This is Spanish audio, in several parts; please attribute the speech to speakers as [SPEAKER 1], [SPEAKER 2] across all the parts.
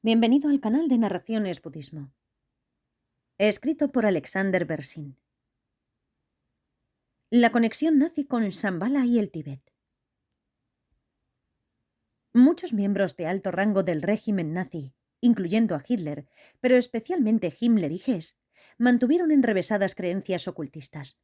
[SPEAKER 1] Bienvenido al canal de Narraciones Budismo. Escrito por Alexander Berzin. La conexión nazi con Shambhala y el Tíbet. Muchos miembros de alto rango del régimen nazi, incluyendo a Hitler, pero especialmente Himmler y Hess, mantuvieron enrevesadas creencias ocultistas.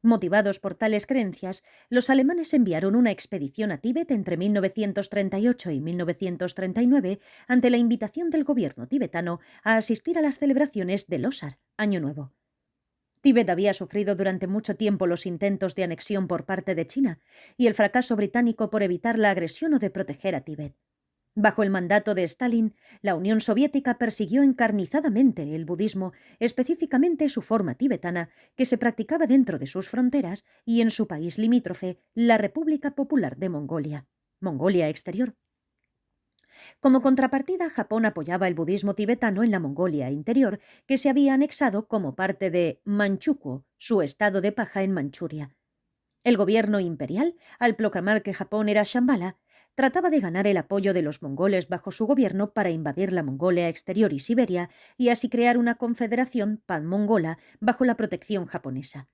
[SPEAKER 1] Motivados por tales creencias, los alemanes enviaron una expedición a Tíbet entre 1938 y 1939 ante la invitación del gobierno tibetano a asistir a las celebraciones de Losar, Año Nuevo. Tíbet había sufrido durante mucho tiempo los intentos de anexión por parte de China y el fracaso británico por evitar la agresión o de proteger a Tíbet. Bajo el mandato de Stalin, la Unión Soviética persiguió encarnizadamente el budismo, específicamente su forma tibetana, que se practicaba dentro de sus fronteras y en su país limítrofe, la República Popular de Mongolia, Mongolia Exterior. Como contrapartida, Japón apoyaba el budismo tibetano en la Mongolia Interior, que se había anexado como parte de Manchukuo, su estado de paja en Manchuria. El gobierno imperial, al proclamar que Japón era Shambhala, trataba de ganar el apoyo de los mongoles bajo su gobierno para invadir la Mongolia Exterior y Siberia y así crear una confederación pan-mongola bajo la protección japonesa.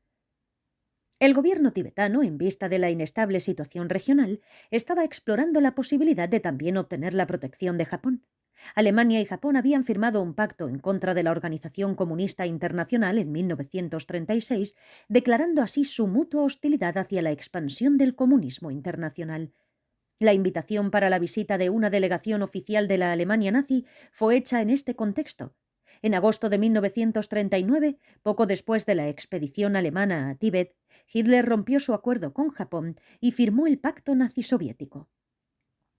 [SPEAKER 1] El gobierno tibetano, en vista de la inestable situación regional, estaba explorando la posibilidad de también obtener la protección de Japón. Alemania y Japón habían firmado un pacto en contra de la Organización Comunista Internacional en 1936, declarando así su mutua hostilidad hacia la expansión del comunismo internacional. La invitación para la visita de una delegación oficial de la Alemania nazi fue hecha en este contexto. En agosto de 1939, poco después de la expedición alemana a Tíbet, Hitler rompió su acuerdo con Japón y firmó el Pacto Nazi-Soviético.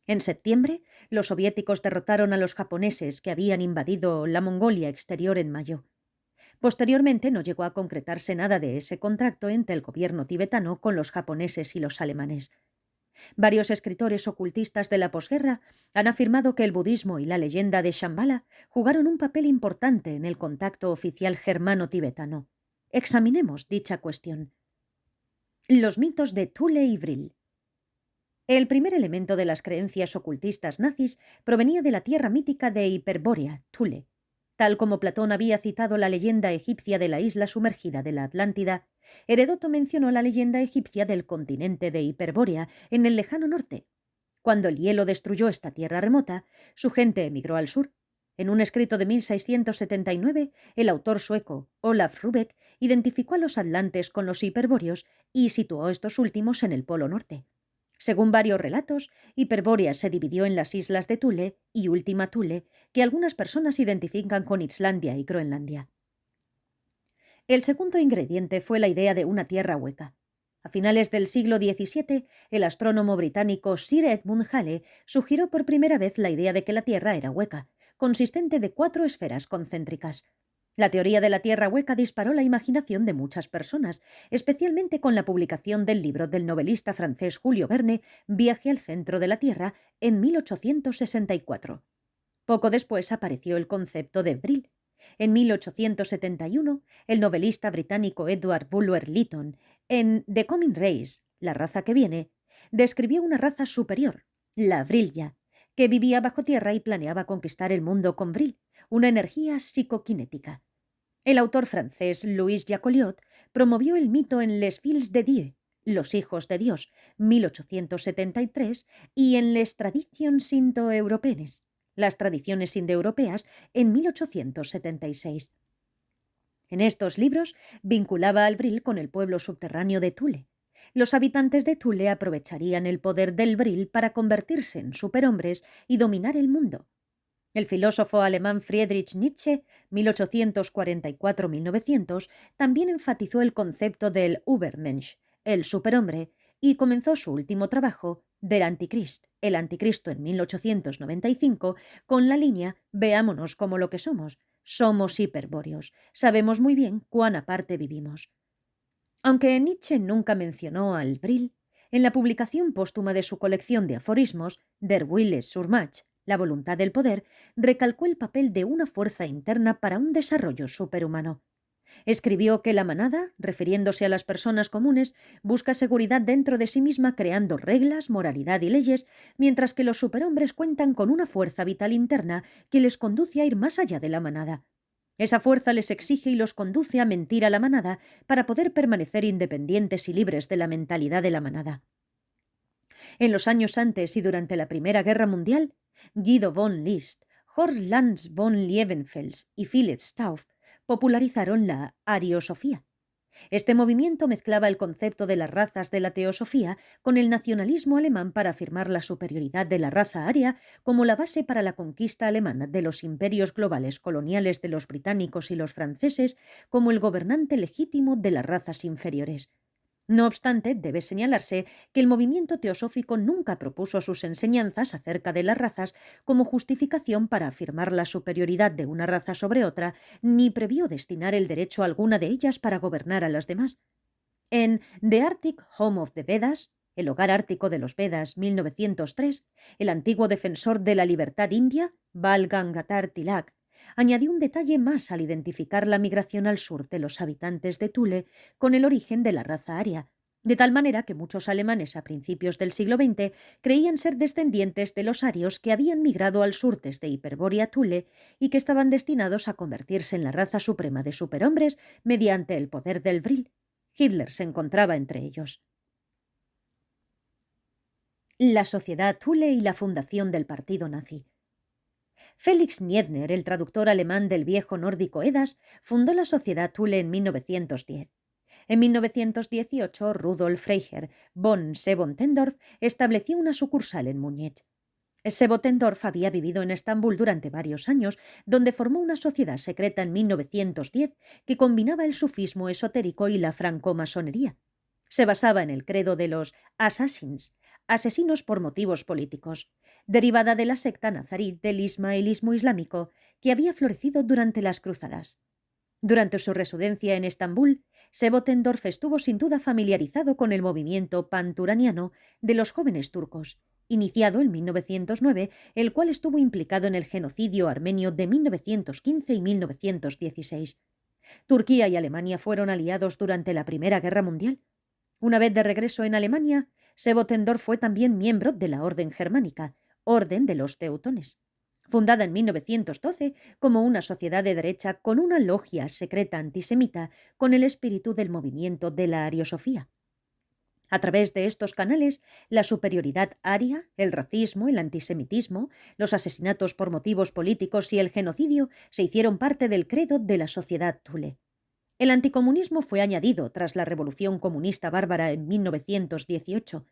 [SPEAKER 1] En septiembre, los soviéticos derrotaron a los japoneses que habían invadido la Mongolia Exterior en mayo. Posteriormente no llegó a concretarse nada de ese contrato entre el gobierno tibetano con los japoneses y los alemanes. Varios escritores ocultistas de la posguerra han afirmado que el budismo y la leyenda de Shambhala jugaron un papel importante en el contacto oficial germano-tibetano. Examinemos dicha cuestión. Los mitos de Thule y Vril. El primer elemento de las creencias ocultistas nazis provenía de la tierra mítica de Hiperbórea, Thule. Tal como Platón había citado la leyenda egipcia de la isla sumergida de la Atlántida, Heródoto mencionó la leyenda egipcia del continente de Hiperbórea en el lejano norte. Cuando el hielo destruyó esta tierra remota, su gente emigró al sur. En un escrito de 1679, el autor sueco Olaf Rubeck identificó a los atlantes con los hiperbóreos y situó a estos últimos en el Polo Norte. Según varios relatos, Hiperbórea se dividió en las islas de Thule y Última Thule, que algunas personas identifican con Islandia y Groenlandia. El segundo ingrediente fue la idea de una tierra hueca. A finales del siglo XVII, el astrónomo británico Sir Edmund Halley sugirió por primera vez la idea de que la Tierra era hueca, consistente de 4 esferas concéntricas. La teoría de la Tierra hueca disparó la imaginación de muchas personas, especialmente con la publicación del libro del novelista francés Julio Verne, Viaje al centro de la Tierra, en 1864. Poco después apareció el concepto de Vril. En 1871, el novelista británico Edward Bulwer Lytton, en The Coming Race, la raza que viene, describió una raza superior, la Vrilya, que vivía bajo tierra y planeaba conquistar el mundo con Vril, una energía psicoquinética. El autor francés Louis Jacoliot promovió el mito en Les Fils de Dieu, Los hijos de Dios, 1873, y en Les Traditions Indo-Européennes, las tradiciones indoeuropeas, en 1876. En estos libros vinculaba al Vril con el pueblo subterráneo de Thule. Los habitantes de Thule aprovecharían el poder del Vril para convertirse en superhombres y dominar el mundo. El filósofo alemán Friedrich Nietzsche, 1844-1900, también enfatizó el concepto del Übermensch, el superhombre, y comenzó su último trabajo, Der Antichrist, el anticristo, en 1895, con la línea «Veámonos como lo que somos. Somos hiperbóreos. Sabemos muy bien cuán aparte vivimos». Aunque Nietzsche nunca mencionó al Vril, en la publicación póstuma de su colección de aforismos, Der Wille zur Macht, la voluntad del poder, recalcó el papel de una fuerza interna para un desarrollo superhumano. Escribió que la manada, refiriéndose a las personas comunes, busca seguridad dentro de sí misma creando reglas, moralidad y leyes, mientras que los superhombres cuentan con una fuerza vital interna que les conduce a ir más allá de la manada. Esa fuerza les exige y los conduce a mentir a la manada para poder permanecer independientes y libres de la mentalidad de la manada. En los años antes y durante la Primera Guerra Mundial, Guido von List, Horst Lanz von Liebenfels y Philipp Stauff popularizaron la ariosofía. Este movimiento mezclaba el concepto de las razas de la teosofía con el nacionalismo alemán para afirmar la superioridad de la raza aria como la base para la conquista alemana de los imperios globales coloniales de los británicos y los franceses como el gobernante legítimo de las razas inferiores. No obstante, debe señalarse que el movimiento teosófico nunca propuso sus enseñanzas acerca de las razas como justificación para afirmar la superioridad de una raza sobre otra, ni previó destinar el derecho a alguna de ellas para gobernar a las demás. En The Arctic Home of the Vedas, El hogar ártico de los Vedas, 1903, el antiguo defensor de la libertad india, Bal Gangadhar Tilak, añadió un detalle más al identificar la migración al sur de los habitantes de Thule con el origen de la raza aria, de tal manera que muchos alemanes a principios del siglo XX creían ser descendientes de los arios que habían migrado al sur desde Hiperbórea a Thule y que estaban destinados a convertirse en la raza suprema de superhombres mediante el poder del Vril. Hitler se encontraba entre ellos. La sociedad Thule y la fundación del partido nazi. Felix Niedner, el traductor alemán del viejo nórdico Edas, fundó la sociedad Thule en 1910. En 1918, Rudolf Freiherr von Sebottendorf estableció una sucursal en Múnich. Sebottendorf había vivido en Estambul durante varios años, donde formó una sociedad secreta en 1910 que combinaba el sufismo esotérico y la francomasonería. Se basaba en el credo de los Assassins, asesinos por motivos políticos, derivada de la secta nazarí del ismaelismo islámico que había florecido durante las cruzadas. Durante su residencia en Estambul, Sebottendorf estuvo sin duda familiarizado con el movimiento panturaniano de los jóvenes turcos, iniciado en 1909, el cual estuvo implicado en el genocidio armenio de 1915 y 1916. Turquía y Alemania fueron aliados durante la Primera Guerra Mundial. Una vez de regreso en Alemania, Sebottendorf fue también miembro de la Orden Germánica, Orden de los Teutones, fundada en 1912 como una sociedad de derecha con una logia secreta antisemita con el espíritu del movimiento de la ariosofía. A través de estos canales, la superioridad aria, el racismo, el antisemitismo, los asesinatos por motivos políticos y el genocidio se hicieron parte del credo de la sociedad Thule. El anticomunismo fue añadido tras la Revolución Comunista Bárbara en 1918,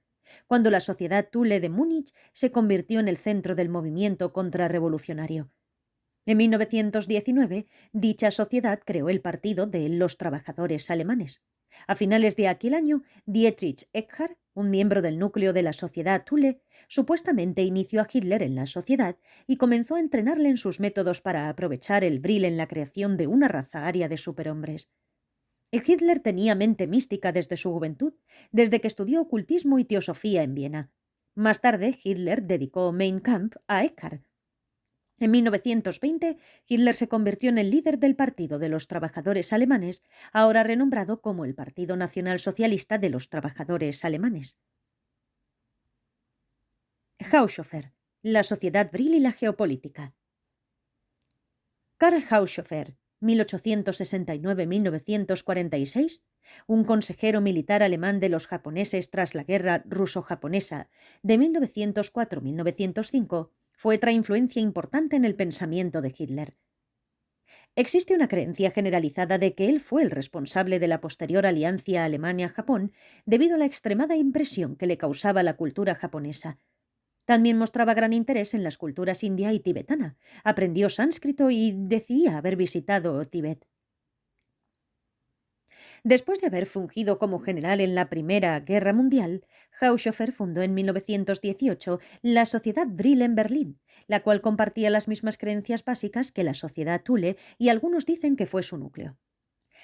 [SPEAKER 1] cuando la sociedad Thule de Múnich se convirtió en el centro del movimiento contrarrevolucionario. En 1919, dicha sociedad creó el Partido de los Trabajadores Alemanes. A finales de aquel año, Dietrich Eckart, un miembro del núcleo de la sociedad Thule, supuestamente inició a Hitler en la sociedad y comenzó a entrenarle en sus métodos para aprovechar el Vril en la creación de una raza aria de superhombres. Hitler tenía mente mística desde su juventud, desde que estudió ocultismo y teosofía en Viena. Más tarde, Hitler dedicó Mein Kampf a Eckart. En 1920, Hitler se convirtió en el líder del Partido de los Trabajadores Alemanes, ahora renombrado como el Partido Nacional Socialista de los Trabajadores Alemanes. Haushofer, la sociedad Vril y la geopolítica. Karl Haushofer, 1869-1946, un consejero militar alemán de los japoneses tras la guerra ruso-japonesa de 1904-1905, fue otra influencia importante en el pensamiento de Hitler. Existe una creencia generalizada de que él fue el responsable de la posterior alianza Alemania-Japón debido a la extremada impresión que le causaba la cultura japonesa. También mostraba gran interés en las culturas india y tibetana, aprendió sánscrito y decía haber visitado Tíbet. Después de haber fungido como general en la Primera Guerra Mundial, Haushofer fundó en 1918 la Sociedad Vril en Berlín, la cual compartía las mismas creencias básicas que la Sociedad Thule y algunos dicen que fue su núcleo.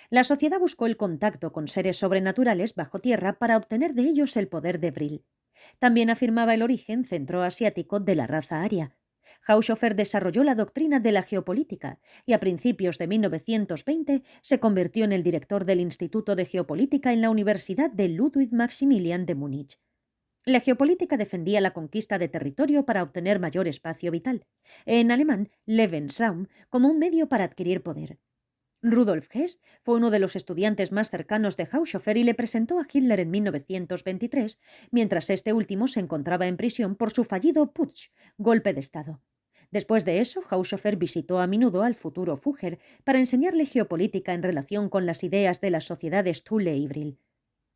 [SPEAKER 1] La sociedad buscó el contacto con seres sobrenaturales bajo tierra para obtener de ellos el poder de Vril. También afirmaba el origen centroasiático de la raza aria. Haushofer desarrolló la doctrina de la geopolítica y a principios de 1920 se convirtió en el director del Instituto de Geopolítica en la Universidad de Ludwig Maximilian de Múnich. La geopolítica defendía la conquista de territorio para obtener mayor espacio vital, en alemán Lebensraum, como un medio para adquirir poder. Rudolf Hess fue uno de los estudiantes más cercanos de Haushofer y le presentó a Hitler en 1923, mientras este último se encontraba en prisión por su fallido Putsch, golpe de Estado. Después de eso, Haushofer visitó a menudo al futuro Führer para enseñarle geopolítica en relación con las ideas de las sociedades Thule y Brill.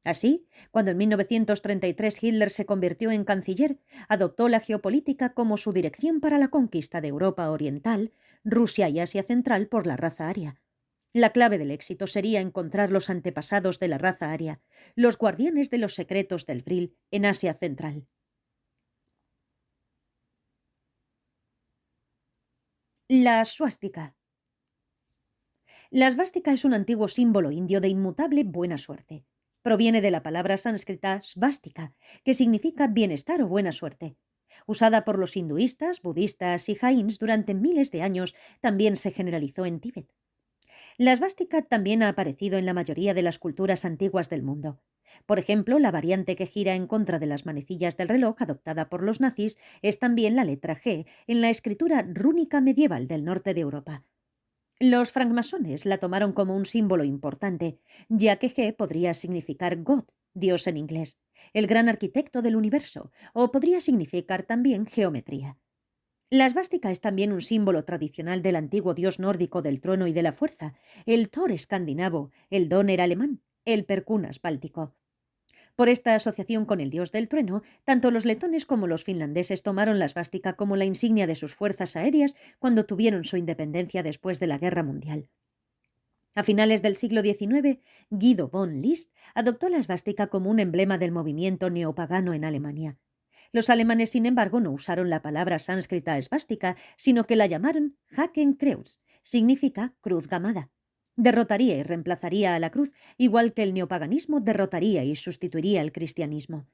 [SPEAKER 1] Así, cuando en 1933 Hitler se convirtió en canciller, adoptó la geopolítica como su dirección para la conquista de Europa Oriental, Rusia y Asia Central por la raza aria. La clave del éxito sería encontrar los antepasados de la raza aria, los guardianes de los secretos del Vril en Asia Central. La suástica. La svástica es un antiguo símbolo indio de inmutable buena suerte. Proviene de la palabra sánscrita svástica, que significa bienestar o buena suerte. Usada por los hinduistas, budistas y jaíns durante miles de años, también se generalizó en Tíbet. La svástica también ha aparecido en la mayoría de las culturas antiguas del mundo. Por ejemplo, la variante que gira en contra de las manecillas del reloj adoptada por los nazis es también la letra G en la escritura rúnica medieval del norte de Europa. Los francmasones la tomaron como un símbolo importante, ya que G podría significar God, Dios en inglés, el gran arquitecto del universo, o podría significar también geometría. La esvástica es también un símbolo tradicional del antiguo dios nórdico del trueno y de la fuerza, el Thor escandinavo, el Donner alemán, el Perkunas báltico. Por esta asociación con el dios del trueno, tanto los letones como los finlandeses tomaron la esvástica como la insignia de sus fuerzas aéreas cuando tuvieron su independencia después de la Guerra Mundial. A finales del siglo XIX, Guido von List adoptó la esvástica como un emblema del movimiento neopagano en Alemania. Los alemanes, sin embargo, no usaron la palabra sánscrita esvástica, sino que la llamaron Hakenkreuz, significa cruz gamada. Derrotaría y reemplazaría a la cruz, igual que el neopaganismo derrotaría y sustituiría el cristianismo.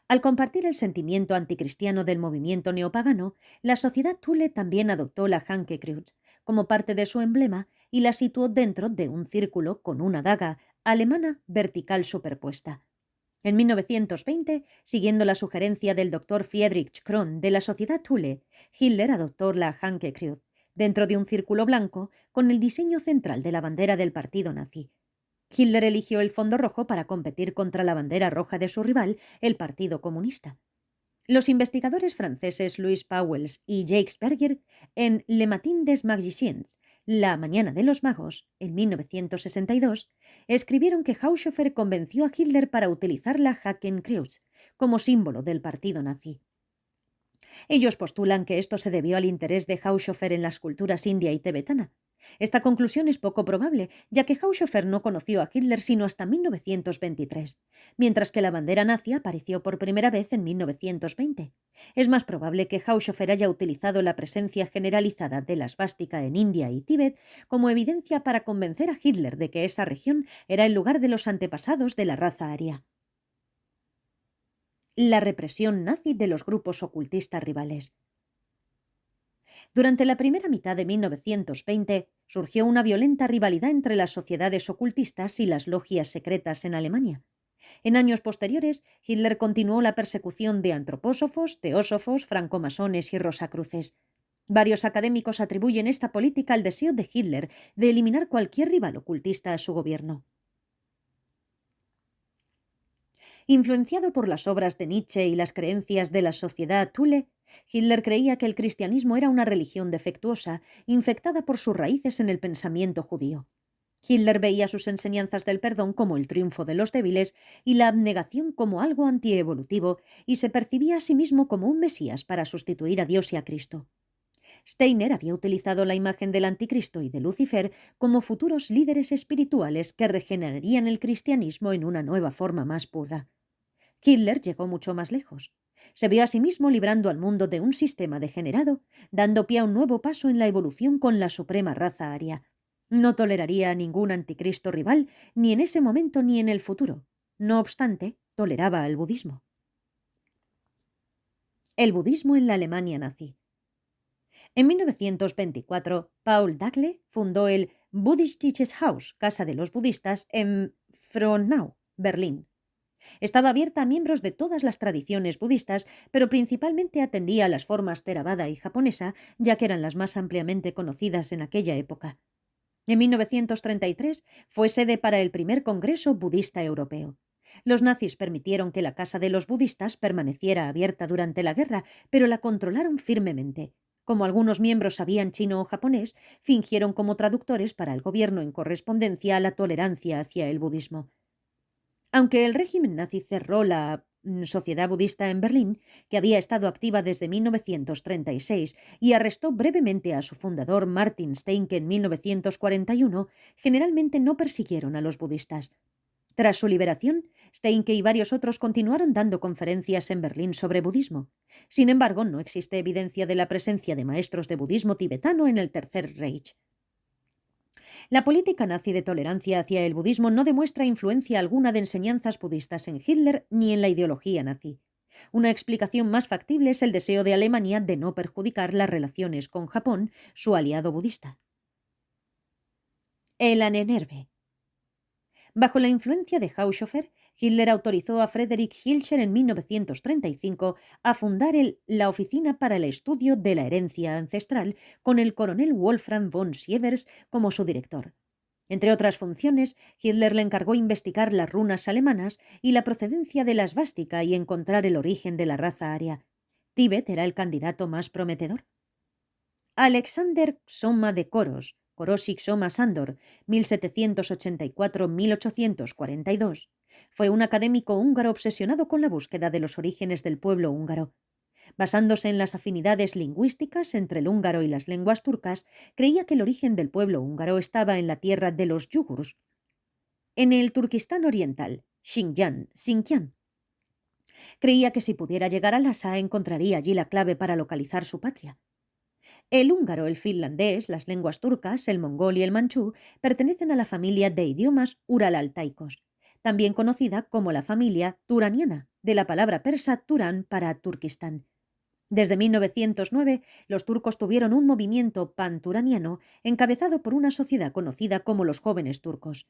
[SPEAKER 1] Al compartir el sentimiento anticristiano del movimiento neopagano, la sociedad Thule también adoptó la Hakenkreuz como parte de su emblema y la situó dentro de un círculo con una daga alemana vertical superpuesta. En 1920, siguiendo la sugerencia del Dr. Friedrich Kron de la Sociedad Thule, Hitler adoptó la Hakenkreuz dentro de un círculo blanco con el diseño central de la bandera del partido nazi. Hitler eligió el fondo rojo para competir contra la bandera roja de su rival, el Partido Comunista. Los investigadores franceses Louis Pauwels y Jacques Berger, en Le Matin des Magiciens, La Mañana de los Magos, en 1962, escribieron que Haushofer convenció a Hitler para utilizar la Hakenkreuz como símbolo del partido nazi. Ellos postulan que esto se debió al interés de Haushofer en las culturas india y tibetana. Esta conclusión es poco probable, ya que Haushofer no conoció a Hitler sino hasta 1923, mientras que la bandera nazi apareció por primera vez en 1920. Es más probable que Haushofer haya utilizado la presencia generalizada de la svástica en India y Tíbet como evidencia para convencer a Hitler de que esa región era el lugar de los antepasados de la raza aria. La represión nazi de los grupos ocultistas rivales. Durante la primera mitad de 1920 surgió una violenta rivalidad entre las sociedades ocultistas y las logias secretas en Alemania. En años posteriores, Hitler continuó la persecución de antropósofos, teósofos, francomasones y rosacruces. Varios académicos atribuyen esta política al deseo de Hitler de eliminar cualquier rival ocultista a su gobierno. Influenciado por las obras de Nietzsche y las creencias de la sociedad Thule, Hitler creía que el cristianismo era una religión defectuosa, infectada por sus raíces en el pensamiento judío. Hitler veía sus enseñanzas del perdón como el triunfo de los débiles y la abnegación como algo antievolutivo, y se percibía a sí mismo como un Mesías para sustituir a Dios y a Cristo. Steiner había utilizado la imagen del anticristo y de Lucifer como futuros líderes espirituales que regenerarían el cristianismo en una nueva forma más pura. Hitler llegó mucho más lejos. Se vio a sí mismo librando al mundo de un sistema degenerado, dando pie a un nuevo paso en la evolución con la suprema raza aria. No toleraría a ningún anticristo rival, ni en ese momento ni en el futuro. No obstante, toleraba al budismo. El budismo en la Alemania nazi. En 1924, Paul Dagle fundó el Buddhist Teachers House, Casa de los Budistas, en Frohnau, Berlín. Estaba abierta a miembros de todas las tradiciones budistas, pero principalmente atendía a las formas Theravada y japonesa, ya que eran las más ampliamente conocidas en aquella época. En 1933 fue sede para el primer Congreso Budista Europeo. Los nazis permitieron que la Casa de los Budistas permaneciera abierta durante la guerra, pero la controlaron firmemente. Como algunos miembros sabían chino o japonés, fingieron como traductores para el gobierno en correspondencia a la tolerancia hacia el budismo. Aunque el régimen nazi cerró la Sociedad Budista en Berlín, que había estado activa desde 1936, y arrestó brevemente a su fundador Martin Steinke en 1941, generalmente no persiguieron a los budistas. Tras su liberación, Steinke y varios otros continuaron dando conferencias en Berlín sobre budismo. Sin embargo, no existe evidencia de la presencia de maestros de budismo tibetano en el Tercer Reich. La política nazi de tolerancia hacia el budismo no demuestra influencia alguna de enseñanzas budistas en Hitler ni en la ideología nazi. Una explicación más factible es el deseo de Alemania de no perjudicar las relaciones con Japón, su aliado budista. El Ahnenerbe. Bajo la influencia de Haushofer, Hitler autorizó a Friedrich Hilscher en 1935 a fundar la Oficina para el Estudio de la Herencia Ancestral, con el coronel Wolfram von Sievers como su director. Entre otras funciones, Hitler le encargó investigar las runas alemanas y la procedencia de la esvástica y encontrar el origen de la raza aria. Tíbet era el candidato más prometedor. Alexander Xoma de Koros, Korosik Soma Sándor, 1784-1842, fue un académico húngaro obsesionado con la búsqueda de los orígenes del pueblo húngaro. Basándose en las afinidades lingüísticas entre el húngaro y las lenguas turcas, creía que el origen del pueblo húngaro estaba en la tierra de los yugurs, en el Turquistán oriental, Xinjiang. Creía que si pudiera llegar a Lhasa encontraría allí la clave para localizar su patria. El húngaro, el finlandés, las lenguas turcas, el mongol y el manchú pertenecen a la familia de idiomas ural-altaicos, también conocida como la familia turaniana, de la palabra persa Turán para Turquistán. Desde 1909, los turcos tuvieron un movimiento pan-turaniano encabezado por una sociedad conocida como los Jóvenes Turcos.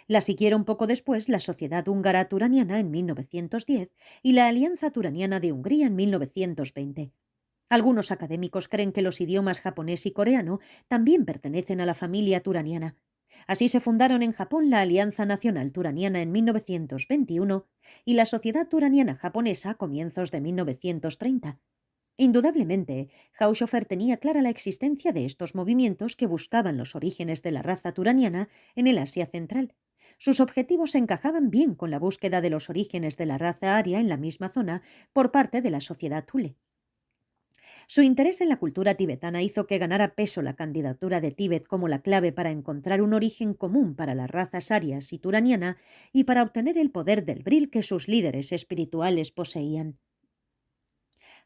[SPEAKER 1] La siguieron poco después la Sociedad Húngara Turaniana en 1910 y la Alianza Turaniana de Hungría en 1920. Algunos académicos creen que los idiomas japonés y coreano también pertenecen a la familia turaniana. Así se fundaron en Japón la Alianza Nacional Turaniana en 1921 y la Sociedad Turaniana Japonesa a comienzos de 1930. Indudablemente, Haushofer tenía clara la existencia de estos movimientos que buscaban los orígenes de la raza turaniana en el Asia Central. Sus objetivos encajaban bien con la búsqueda de los orígenes de la raza aria en la misma zona por parte de la sociedad Thule. Su interés en la cultura tibetana hizo que ganara peso la candidatura de Tíbet como la clave para encontrar un origen común para las razas arias y turaniana y para obtener el poder del Bril que sus líderes espirituales poseían.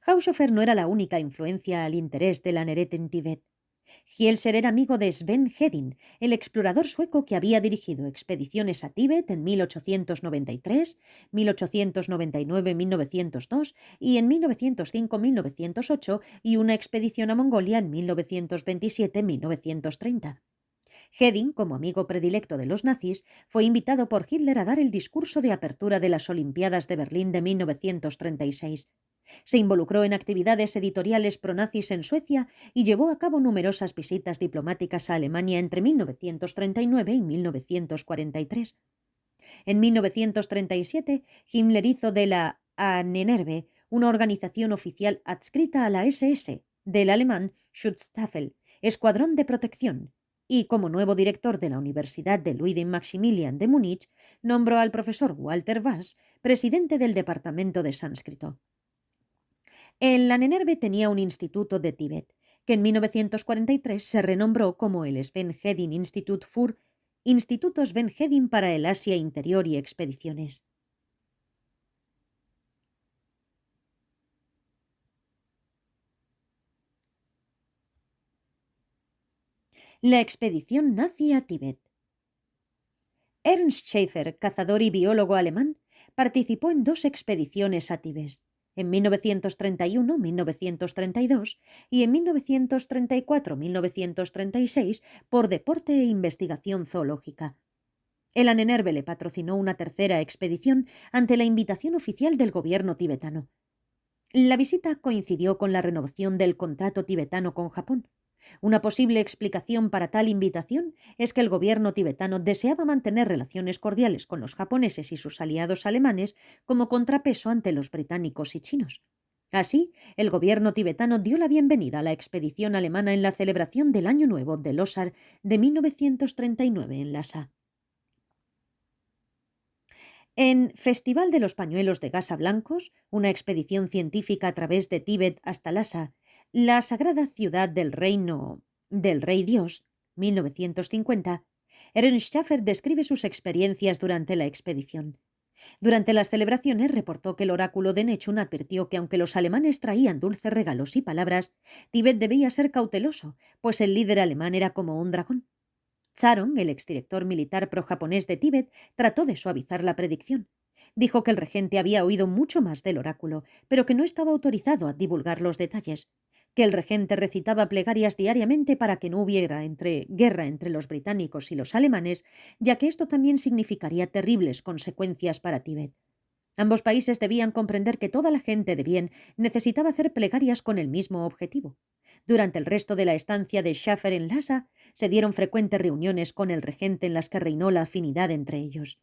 [SPEAKER 1] Haushofer no era la única influencia al interés de la Neret en Tíbet. Hilser era amigo de Sven Hedin, el explorador sueco que había dirigido expediciones a Tíbet en 1893, 1899-1902 y en 1905-1908 y una expedición a Mongolia en 1927-1930. Hedin, como amigo predilecto de los nazis, fue invitado por Hitler a dar el discurso de apertura de las Olimpiadas de Berlín de 1936. Se involucró en actividades editoriales pronazis en Suecia y llevó a cabo numerosas visitas diplomáticas a Alemania entre 1939 y 1943. En 1937, Himmler hizo de la Ahnenerbe una organización oficial adscrita a la SS, del alemán Schutzstaffel, Escuadrón de Protección, y como nuevo director de la Universidad de Ludwig Maximilian de Múnich, nombró al profesor Walter Wass presidente del Departamento de Sánscrito. En la Ahnenerbe tenía un instituto de Tíbet, que en 1943 se renombró como el Sven Hedin Institut für Instituto Sven Hedin para el Asia Interior y Expediciones. La expedición nazi a Tíbet. Ernst Schaefer, cazador y biólogo alemán, participó en 2 expediciones a Tíbet. en 1931, 1932 y en 1934, 1936 por deporte e investigación zoológica. El Ahnenerbe le patrocinó una tercera expedición ante la invitación oficial del gobierno tibetano. La visita coincidió con la renovación del contrato tibetano con Japón. Una posible explicación para tal invitación es que el gobierno tibetano deseaba mantener relaciones cordiales con los japoneses y sus aliados alemanes como contrapeso ante los británicos y chinos. Así, el gobierno tibetano dio la bienvenida a la expedición alemana en la celebración del Año Nuevo de Losar de 1939 en Lhasa. En Festival de los Pañuelos de Gasa Blancos, una expedición científica a través de Tíbet hasta Lhasa, la sagrada ciudad del reino del Rey Dios, 1950, Ernst Schaffer describe sus experiencias durante la expedición. Durante las celebraciones reportó que el oráculo de Nechun advirtió que aunque los alemanes traían dulces regalos y palabras, Tíbet debía ser cauteloso, pues el líder alemán era como un dragón. Sharon, el exdirector militar pro-japonés de Tíbet, trató de suavizar la predicción. Dijo que el regente había oído mucho más del oráculo, pero que no estaba autorizado a divulgar los detalles, que el regente recitaba plegarias diariamente para que no hubiera guerra entre los británicos y los alemanes, ya que esto también significaría terribles consecuencias para Tíbet. Ambos países debían comprender que toda la gente de bien necesitaba hacer plegarias con el mismo objetivo. Durante el resto de la estancia de Schaffer en Lhasa, se dieron frecuentes reuniones con el regente en las que reinó la afinidad entre ellos.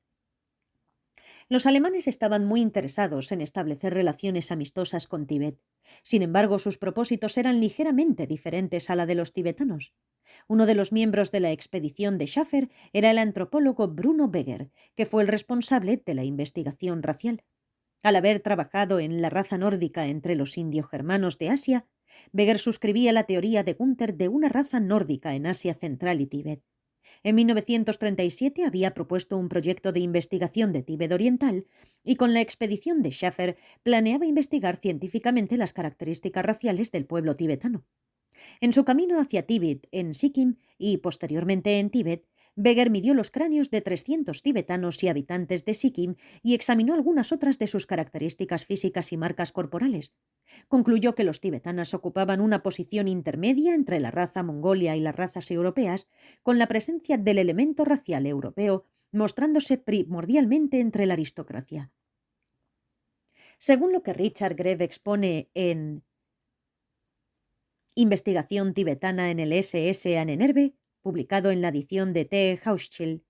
[SPEAKER 1] Los alemanes estaban muy interesados en establecer relaciones amistosas con Tíbet. Sin embargo, sus propósitos eran ligeramente diferentes a la de los tibetanos. Uno de los miembros de la expedición de Schaffer era el antropólogo Bruno Beger, que fue el responsable de la investigación racial. Al haber trabajado en la raza nórdica entre los indio-germanos de Asia, Beger suscribía la teoría de Gunther de una raza nórdica en Asia Central y Tíbet. En 1937 había propuesto un proyecto de investigación de Tíbet Oriental y con la expedición de Schaffer planeaba investigar científicamente las características raciales del pueblo tibetano. En su camino hacia Tíbet, en Sikkim y posteriormente en Tíbet, Beger midió los cráneos de 300 tibetanos y habitantes de Sikkim y examinó algunas otras de sus características físicas y marcas corporales. Concluyó que los tibetanos ocupaban una posición intermedia entre la raza mongolia y las razas europeas, con la presencia del elemento racial europeo mostrándose primordialmente entre la aristocracia. Según lo que Richard Greve expone en Investigación tibetana en el SS Ahnenerbe, publicado en la edición de T. Hauschild,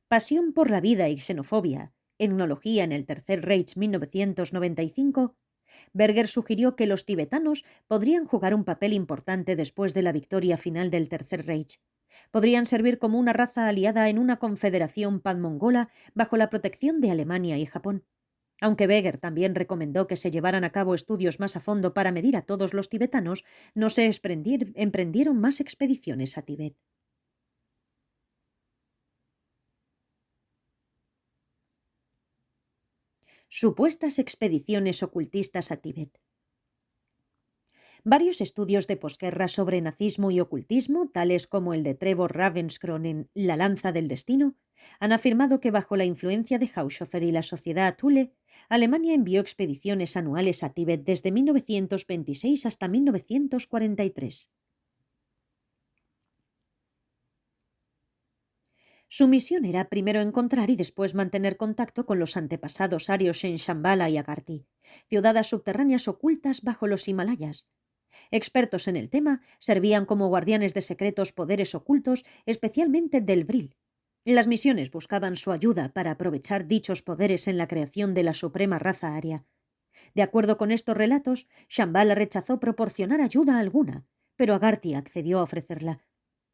[SPEAKER 1] Pasión por la vida y xenofobia, Etnología en el Tercer Reich 1995, Berger sugirió que los tibetanos podrían jugar un papel importante después de la victoria final del Tercer Reich. Podrían servir como una raza aliada en una confederación panmongola bajo la protección de Alemania y Japón. Aunque Beger también recomendó que se llevaran a cabo estudios más a fondo para medir a todos los tibetanos, no se emprendieron más expediciones a Tíbet. Supuestas expediciones ocultistas a Tíbet. Varios estudios de posguerra sobre nazismo y ocultismo, tales como el de Trevor Ravenscroft en La lanza del destino, han afirmado que bajo la influencia de Haushofer y la sociedad Thule, Alemania envió expediciones anuales a Tíbet desde 1926 hasta 1943. Su misión era primero encontrar y después mantener contacto con los antepasados arios en Shambhala y Agarthy, ciudades subterráneas ocultas bajo los Himalayas. Expertos en el tema servían como guardianes de secretos poderes ocultos, especialmente del Vril. Las misiones buscaban su ayuda para aprovechar dichos poderes en la creación de la suprema raza aria. De acuerdo con estos relatos, Shambhala rechazó proporcionar ayuda alguna, pero Agarthy accedió a ofrecerla.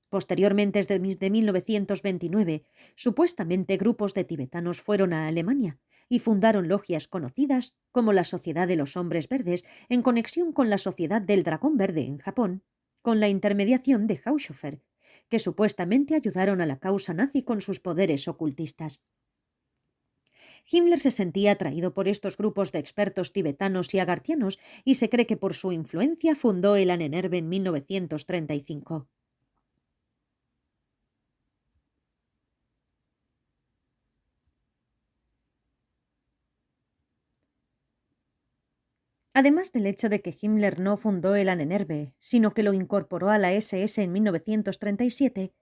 [SPEAKER 1] Posteriormente, desde 1929, supuestamente grupos de tibetanos fueron a Alemania y fundaron logias conocidas como la Sociedad de los Hombres Verdes en conexión con la Sociedad del Dragón Verde en Japón, con la intermediación de Haushofer, que supuestamente ayudaron a la causa nazi con sus poderes ocultistas. Himmler se sentía atraído por estos grupos de expertos tibetanos y agartianos y se cree que por su influencia fundó el Ahnenerbe en 1935. Además del hecho de que Himmler no fundó el Ahnenerbe, sino que lo incorporó a la SS en 1937,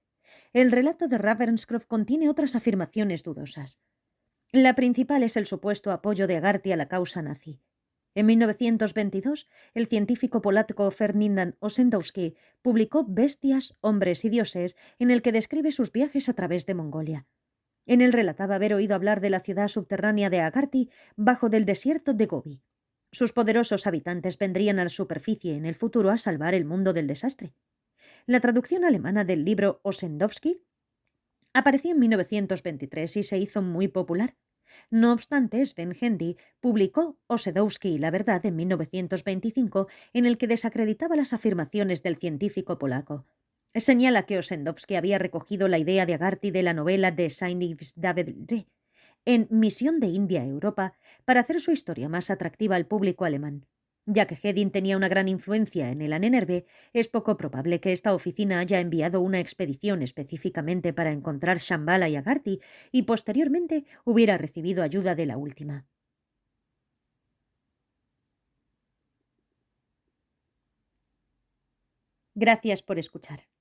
[SPEAKER 1] el relato de Ravenscroft contiene otras afirmaciones dudosas. La principal es el supuesto apoyo de Agarty a la causa nazi. En 1922, el científico polaco Ferdynand Ossendowski publicó Bestias, hombres y dioses, en el que describe sus viajes a través de Mongolia. En él relataba haber oído hablar de la ciudad subterránea de Agarty bajo del desierto de Gobi. Sus poderosos habitantes vendrían a la superficie en el futuro a salvar el mundo del desastre. La traducción alemana del libro Ossendowski apareció en 1923 y se hizo muy popular. No obstante, Sven Hendy publicó Ossendowski y la verdad en 1925, en el que desacreditaba las afirmaciones del científico polaco. Señala que Ossendowski había recogido la idea de Agarty de la novela de Saint-Yves David en Misión de India a Europa para hacer su historia más atractiva al público alemán. Ya que Hedin tenía una gran influencia en el Ahnenerbe, es poco probable que esta oficina haya enviado una expedición específicamente para encontrar Shambhala y Agarty y posteriormente hubiera recibido ayuda de la última. Gracias por escuchar.